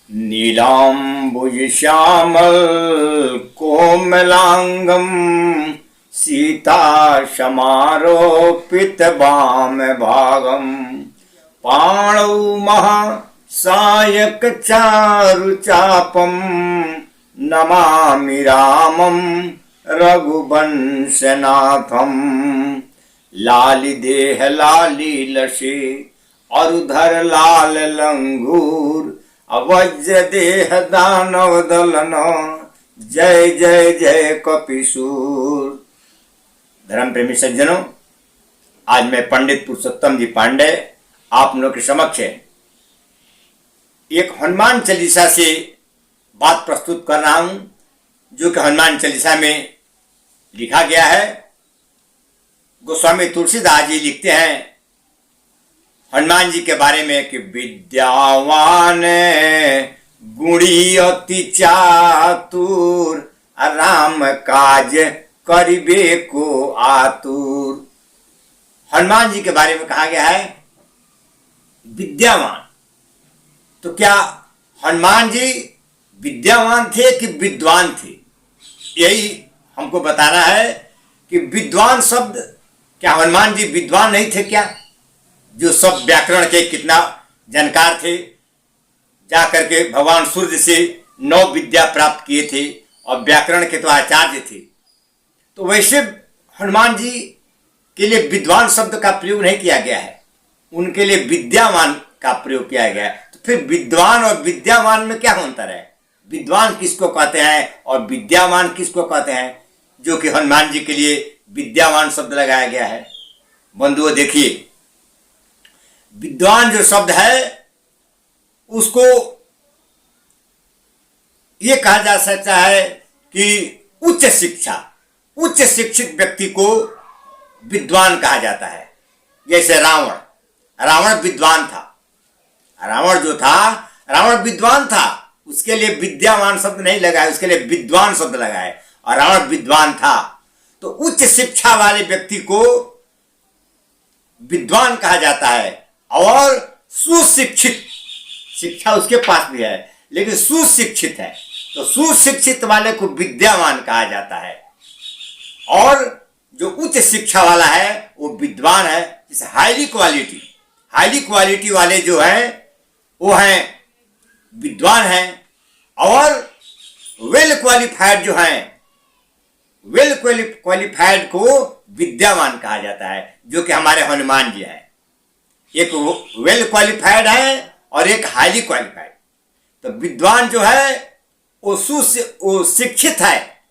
नीलाम्बुजश्यामल कोमलांगम सीता समारोपित वाम भागम पाणौ महासायक चारुचापम नमामि रामं रघुवंशनाथम। लाली देह लाली लसे अरुधर लाल लंगूर अवज्र देह दानव दलन जय जय जय कपिसूर। धर्म प्रेमी सज्जनों, आज मैं पंडित पुरुषोत्तम जी पांडे आप लोगों के समक्ष एक हनुमान चालीसा से बात प्रस्तुत कर रहा हूं, जो कि हनुमान चालीसा में लिखा गया है। गोस्वामी तुलसीदास जी लिखते हैं हनुमान जी के बारे में कि विद्यावान गुणी अति चातुर राम काज करिबे को आतुर। हनुमान जी के बारे में कहा गया है विद्यावान। तो क्या हनुमान जी विद्यावान थे कि विद्वान थे? यही हमको बताना है कि विद्वान शब्द, क्या हनुमान जी विद्वान नहीं थे क्या? जो सब व्याकरण के कितना जानकार थे, जाकर के भगवान सूर्य से 9 विद्या प्राप्त किए थे और व्याकरण के तो आचार्य थे। तो वैसे हनुमान जी के लिए विद्वान शब्द का प्रयोग नहीं किया गया है, उनके लिए विद्यावान का प्रयोग किया गया है। तो फिर विद्वान और विद्यावान में क्या अंतर है? विद्वान किसको कहते हैं और विद्यावान किसको कहते हैं, जो कि हनुमान जी के लिए विद्यावान शब्द लगाया गया है? बंधुओं देखिए, विद्वान जो शब्द है उसको ये कहा जा सकता है कि उच्च शिक्षा, उच्च शिक्षित व्यक्ति को विद्वान कहा जाता है। जैसे रावण विद्वान था। रावण जो था, रावण विद्वान था, उसके लिए विद्यावान शब्द नहीं लगाया, उसके लिए विद्वान शब्द लगाए। और रावण विद्वान था, तो उच्च शिक्षा वाले व्यक्ति को विद्वान कहा जाता है। और सुशिक्षित, शिक्षा उसके पास भी है लेकिन सुशिक्षित है, तो सुशिक्षित वाले को विद्यावान कहा जाता है। और जो उच्च शिक्षा वाला है वो विद्वान है। जैसे हाईली क्वालिटी वाले जो हैं वो हैं विद्वान हैं। और वेल क्वालिफाइड जो हैं, वेल क्वालिफाइड को विद्यावान कहा जाता है, जो कि हमारे हनुमान जी हैं। एक वेल क्वालिफाइड है और एक हाईली क्वालिफाइड। तो विद्वान जो है वो शिक्षित है,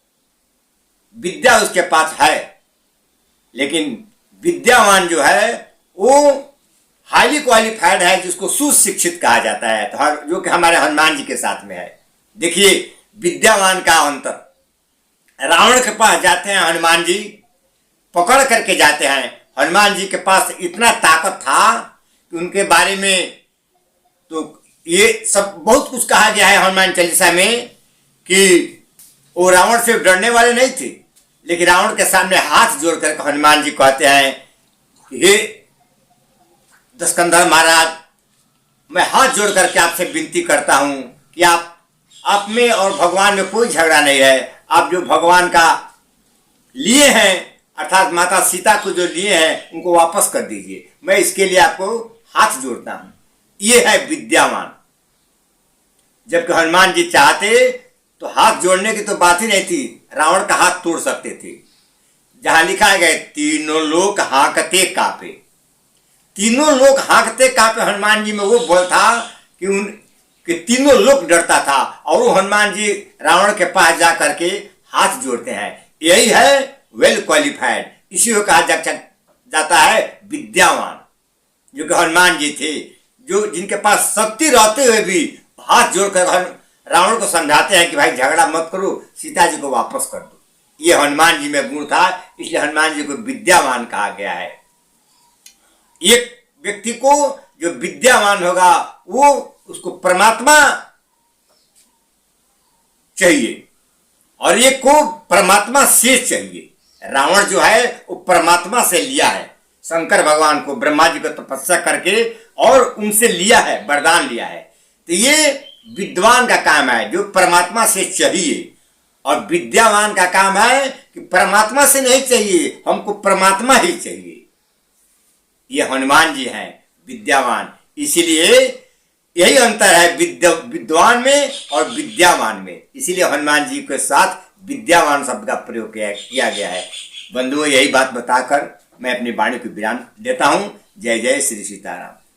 विद्या उसके पास है, लेकिन विद्यावान जो है वो हाईली क्वालिफाइड है, जिसको सुशिक्षित कहा जाता है। तो जो कि हमारे हनुमान जी के साथ में है। देखिए विद्यावान का अंतर। रावण के पास जाते हैं हनुमान जी, पकड़ करके जाते हैं। हनुमान जी के पास इतना ताकत था कि उनके बारे में तो ये सब बहुत कुछ कहा गया है हनुमान चालीसा में कि वो रावण से डरने वाले नहीं थे, लेकिन रावण के सामने हाथ जोड़कर हनुमान जी कहते हैं, हे दशकंधर महाराज, मैं हाथ जोड़ करके आपसे विनती करता हूं कि आप में और भगवान में कोई झगड़ा नहीं है। आप जो भगवान का लिए हैं, अर्थात माता सीता को जो लिए हैं, उनको वापस कर दीजिए। मैं इसके लिए आपको हाथ जोड़ता हूं। ये है विद्यावान। जबकि हनुमान जी चाहते तो हाथ जोड़ने की तो बात ही नहीं थी, रावण का हाथ तोड़ सकते थे। जहां लिखा गया तीनों लोग हाँकते कांपे, तीनों लोग हाँकते कांपे, हनुमान जी में वो बोल था कि तीनों लोग डरता था। और वो हनुमान जी रावण के पास जा करके हाथ जोड़ते हैं। यही है वेल क्वालिफाइड, इसी को कहा जाता है विद्यावान, जो कि हनुमान जी थे, जो जिनके पास शक्ति रहते हुए भी हाथ जोड़कर रावण को समझाते हैं कि भाई झगड़ा मत करो, सीता जी को वापस कर दो। ये हनुमान जी में गुण था, इसलिए हनुमान जी को विद्यावान कहा गया है। एक व्यक्ति को जो विद्यावान होगा वो उसको परमात्मा चाहिए और एक को परमात्मा से चाहिए। रावण जो है वो परमात्मा से लिया है, शंकर भगवान को, ब्रह्मा जी को तपस्या करके और उनसे लिया है, वरदान लिया है। तो ये विद्वान का काम है जो परमात्मा से चाहिए, और विद्यावान का काम है कि परमात्मा से नहीं चाहिए, हमको परमात्मा ही चाहिए। ये हनुमान जी हैं विद्यावान। इसीलिए यही अंतर है विद्वान में और विद्यावान में। इसीलिए हनुमान जी के साथ विद्यावान शब्द का प्रयोग किया गया है। बंधुओं, यही बात बताकर मैं अपनी वाणी को विराम देता हूं। जय जय श्री सीताराम।